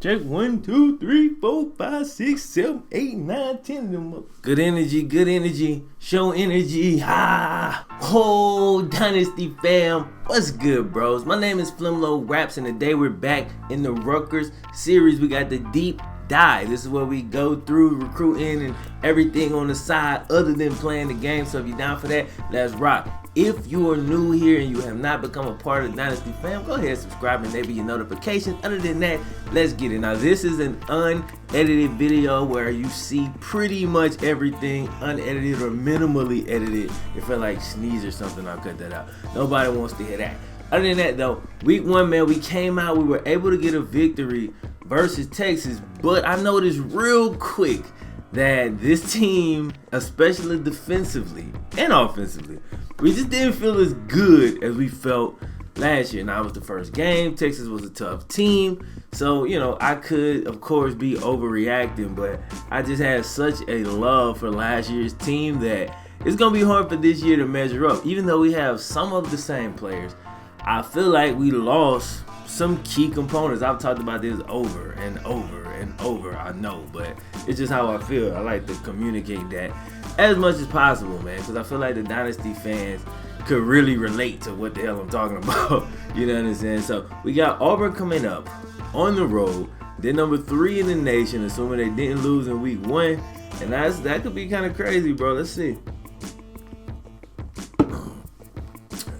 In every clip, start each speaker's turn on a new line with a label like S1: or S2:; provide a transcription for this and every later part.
S1: Check 1, 2, 3, 4, 5, 6, 7, 8, 9, 10 of them. Good energy, show energy. Whole Dynasty fam, what's good, bros? My name is FlemLo Raps, and today we're back in the Rutgers series. We got the deep dive. This is where we go through recruiting and everything on the side other than playing the game. So if you're down for that, let's rock. If you are new here and you have not become a part of the Dynasty fam, go ahead and subscribe and enable your notifications. Other than that, let's get it. Now, this is an unedited video where you see pretty much everything unedited or minimally edited. If I like sneeze or something, I'll cut that out. Nobody wants to hear that. Other than that, though, week 1, man, we came out. We were able to get a victory versus Texas, but I noticed real quick that this team, especially defensively and offensively, we just didn't feel as good as we felt last year. Now, it was the first game. Texas was a tough team. So, I could, of course, be overreacting, but I just had such a love for last year's team that it's going to be hard for this year to measure up. Even though we have some of the same players, I feel like we lost some key components. I've talked about this over and over and over, I know, but it's just how I feel. I like to communicate that as much as possible, man, because I feel like the Dynasty fans could really relate to what the hell I'm talking about. You know what I'm saying? So we got Auburn coming up on the road. They're number 3 in the nation, assuming they didn't lose in week 1, and that could be kind of crazy, bro. Let's see.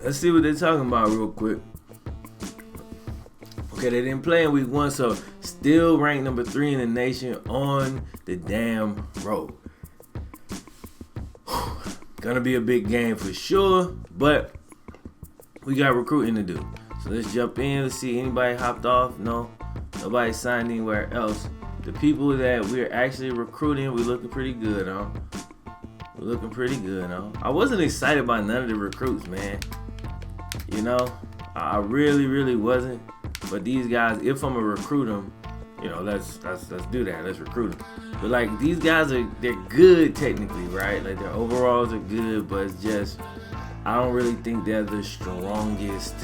S1: Let's see what they're talking about real quick. Okay, they didn't play in week 1, so still ranked number 3 in the nation on the damn road. Gonna be a big game for sure, but we got recruiting to do. So let's jump in. Let's see, anybody hopped off? No, nobody signed anywhere else. The people that we're actually recruiting, we're looking pretty good, huh? We're looking pretty good, huh? I wasn't excited by none of the recruits, man. I really wasn't. But these guys, if I'm gonna recruit them, let's do that. Let's recruit them. But like these guys they're good technically, right? Like their overalls are good, but it's just I don't really think they're the strongest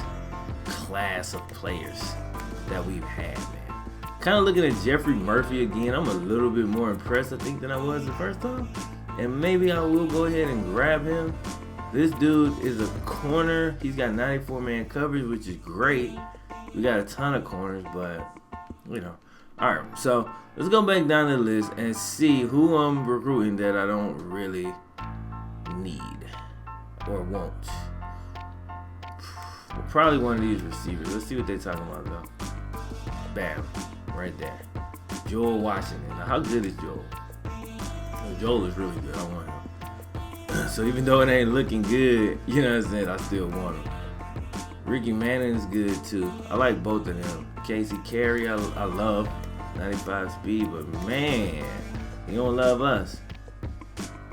S1: class of players that we've had, man. Kind of looking at Jeffrey Murphy again, I'm a little bit more impressed, I think, than I was the first time. And maybe I will go ahead and grab him. This dude is a corner. He's got 94-man coverage, which is great. We got a ton of corners, but, All right, so let's go back down the list and see who I'm recruiting that I don't really need or want. Probably one of these receivers. Let's see what they're talking about, though. Bam, right there. Joel Washington. Now, how good is Joel? Joel is really good. I want him. So even though it ain't looking good, you know what I'm saying, I still want him. Ricky Manning is good too. I like both of them. Casey Carey, I love 95 speed, but man, he don't love us.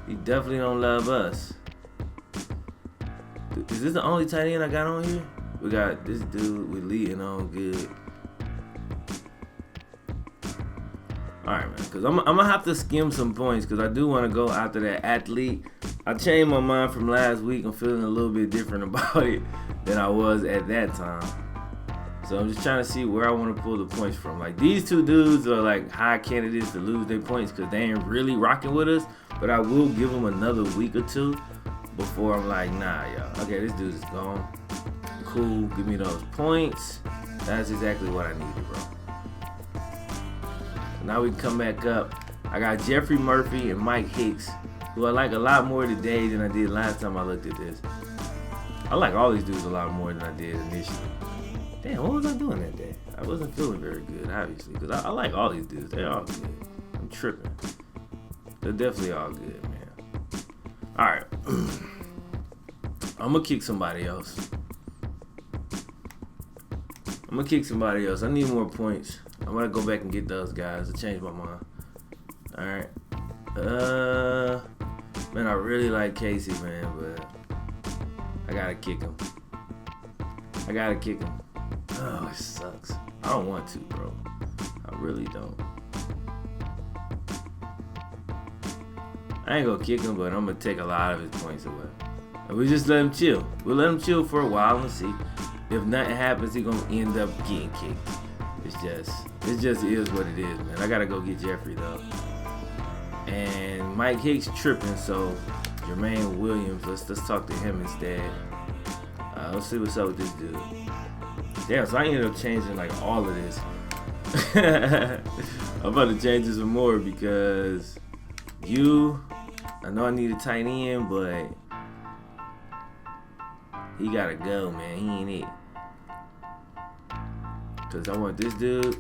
S1: He definitely don't love us. Is this the only tight end I got on here? We got this dude with leading on good. Alright, man, because I'm going to have to skim some points because I do want to go after that athlete. I changed my mind from last week. I'm feeling a little bit different about it than I was at that time. So I'm just trying to see where I want to pull the points from. Like, these two dudes are like high candidates to lose their points because they ain't really rocking with us. But I will give them another week or two before I'm like, nah, y'all. Okay, this dude is gone. Cool. Give me those points. That's exactly what I needed, bro. So now we can come back up. I got Jeffrey Murphy and Mike Hicks, who I like a lot more today than I did last time I looked at this. I like all these dudes a lot more than I did initially. Damn, what was I doing that day? I wasn't feeling very good, obviously, because I like all these dudes. They're all good. I'm tripping. They're definitely all good, man. All right. I'm going to kick somebody else. I need more points. I'm going to go back and get those guys. I changed my mind. All right. Man, I really like Casey, man, but I gotta kick him. Oh, it sucks. I don't want to, bro. I really don't. I ain't gonna kick him, but I'm gonna take a lot of his points away. And we just let him chill. We'll let him chill for a while and see. If nothing happens, he's gonna end up getting kicked. It's just, it just is what it is, man. I gotta go get Jeffrey though. And Mike Hicks tripping, so Jermaine Williams, let's talk to him instead. Let's see what's up with this dude. Damn, so I ended up changing like all of this. I'm about to change this some more because I know I need a tight end, but he gotta go, man. He ain't it. Cause I want this dude.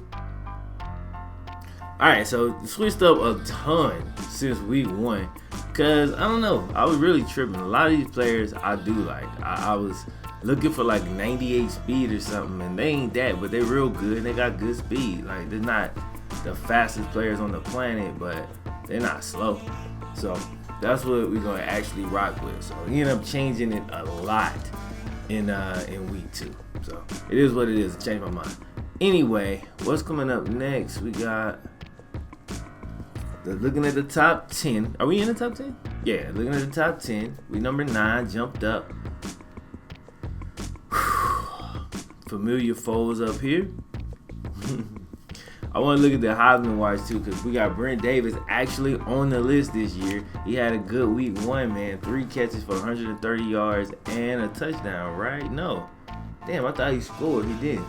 S1: Alright, so switched up a ton since week 1. Cause I don't know, I was really tripping. A lot of these players I do like. I was looking for like 98 speed or something, and they ain't that, but they real good and they got good speed. Like, they're not the fastest players on the planet, but they're not slow. So that's what we're gonna actually rock with. So we end up changing it a lot in week 2. So it is what it is. It changed my mind. Anyway, what's coming up next? We got looking at the top 10. Are we in the top 10? Yeah, looking at the top 10. We number 9, jumped up. Familiar foes up here. I want to look at the Heisman watch too, because we got Brent Davis actually on the list this year. He had a good week 1, man. 3 catches for 130 yards and a touchdown, right? No. Damn, I thought he scored. He didn't.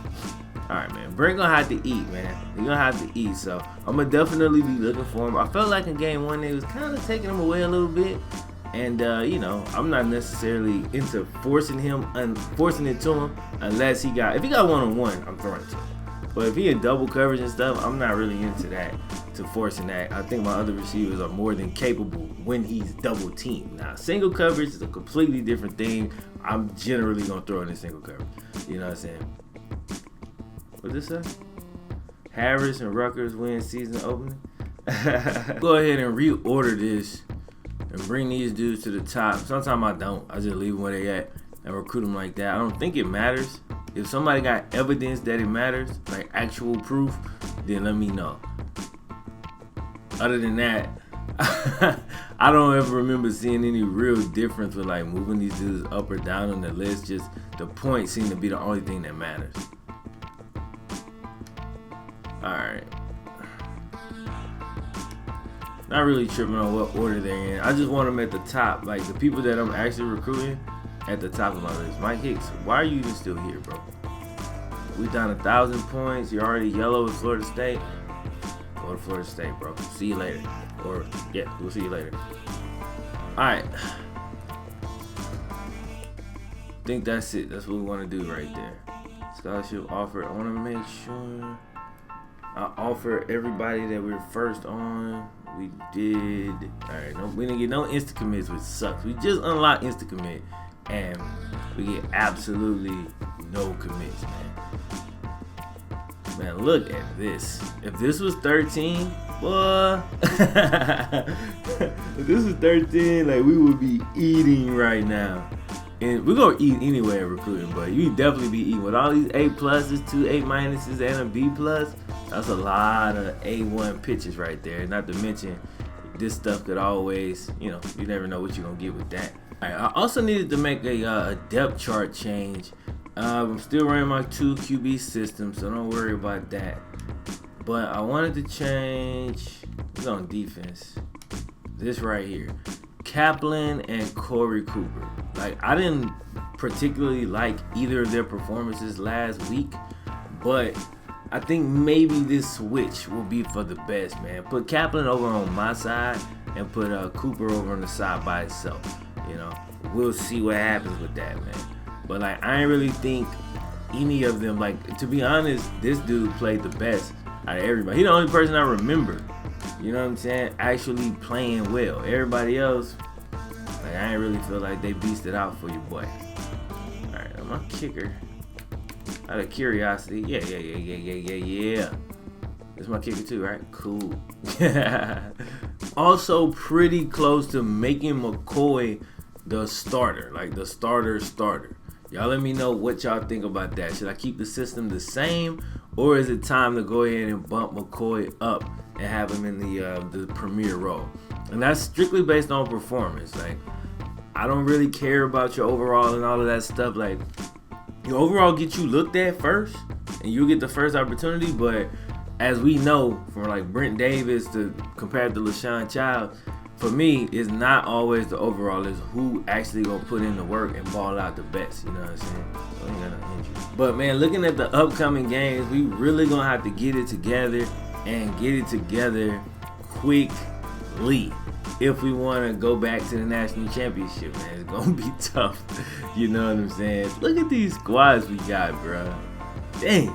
S1: All right, man. Brent gonna have to eat, man. He's gonna have to eat, so I'm gonna definitely be looking for him. I felt like in game 1 they was kind of taking him away a little bit. And, you know, I'm not necessarily into forcing it to him unless if he got one-on-one, I'm throwing it to him. But if he in double coverage and stuff, I'm not really into that, to forcing that. I think my other receivers are more than capable when he's double teamed. Now, single coverage is a completely different thing. I'm generally going to throw it in single coverage. You know what I'm saying? What's this say? Harris and Rutgers win season opening. Go ahead and reorder this and bring these dudes to the top. Sometimes I don't. I just leave them where they at and recruit them like that. I don't think it matters. If somebody got evidence that it matters, like actual proof, then let me know. Other than that, I don't ever remember seeing any real difference with like moving these dudes up or down on the list. Just the points seem to be the only thing that matters. Alright. Not really tripping on what order they're in. I just want them at the top. Like the people that I'm actually recruiting at the top of my list. Mike Hicks, why are you even still here, bro? We down 1,000 points. You're already yellow with Florida State. Go to Florida State, bro. See you later. Or, yeah, we'll see you later. Alright. I think that's it. That's what we want to do right there. Scholarship offer. I want to make sure I offer everybody that we're first on. We did. Alright, no, we didn't get no insta commits, which sucks. We just unlocked insta commit, and we get absolutely no commits, man. Man, look at this. If this was 13, boy. If this was 13, like we would be eating right now. And we're gonna eat anyway in recruiting, but you definitely be eating with all these A pluses, 2 A minuses, and a B plus. That's a lot of A1 pitches right there. Not to mention, this stuff could always, you never know what you're gonna get with that. All right, I also needed to make a depth chart change. I'm still running my 2 QB system, so don't worry about that. But I wanted to change. It's on defense. This right here. Kaplan and Corey Cooper. Like, I didn't particularly like either of their performances last week, but I think maybe this switch will be for the best, man. Put Kaplan over on my side and put Cooper over on the side by itself. We'll see what happens with that, man. But like, I ain't really think any of them, like, to be honest, this dude played the best out of everybody. He's the only person I remember, you know what I'm saying, actually playing well. Everybody else, like, I ain't really feel like they beasted out for you, boy. All right, my kicker. Out of curiosity, yeah. It's my kicker too, right? Cool. Also pretty close to making McCoy the starter, like the starter. Y'all let me know what y'all think about that. Should I keep the system the same, or is it time to go ahead and bump McCoy up and have him in the premier role? And that's strictly based on performance. Like, I don't really care about your overall and all of that stuff. Like, your overall get you looked at first, and you get the first opportunity, but as we know from like Brent Davis to compared to LaShawn Child, for me, it's not always the overall. It's who actually gonna put in the work and ball out the best. You know what I'm saying? So ain't got no injury. But man, looking at the upcoming games, we really gonna have to get it together and get it together quickly if we want to go back to the national championship. Man, it's gonna be tough. You know what I'm saying? Look at these squads we got, bro. Dang.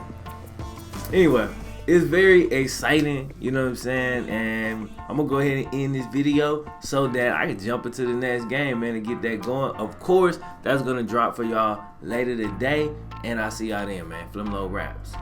S1: Anyway, it's very exciting, you know what I'm saying, and I'm gonna go ahead and end this video so that I can jump into the next game, man, and get that going. Of course, that's gonna drop for y'all later today, and I'll see y'all then, man. FlemLo Raps.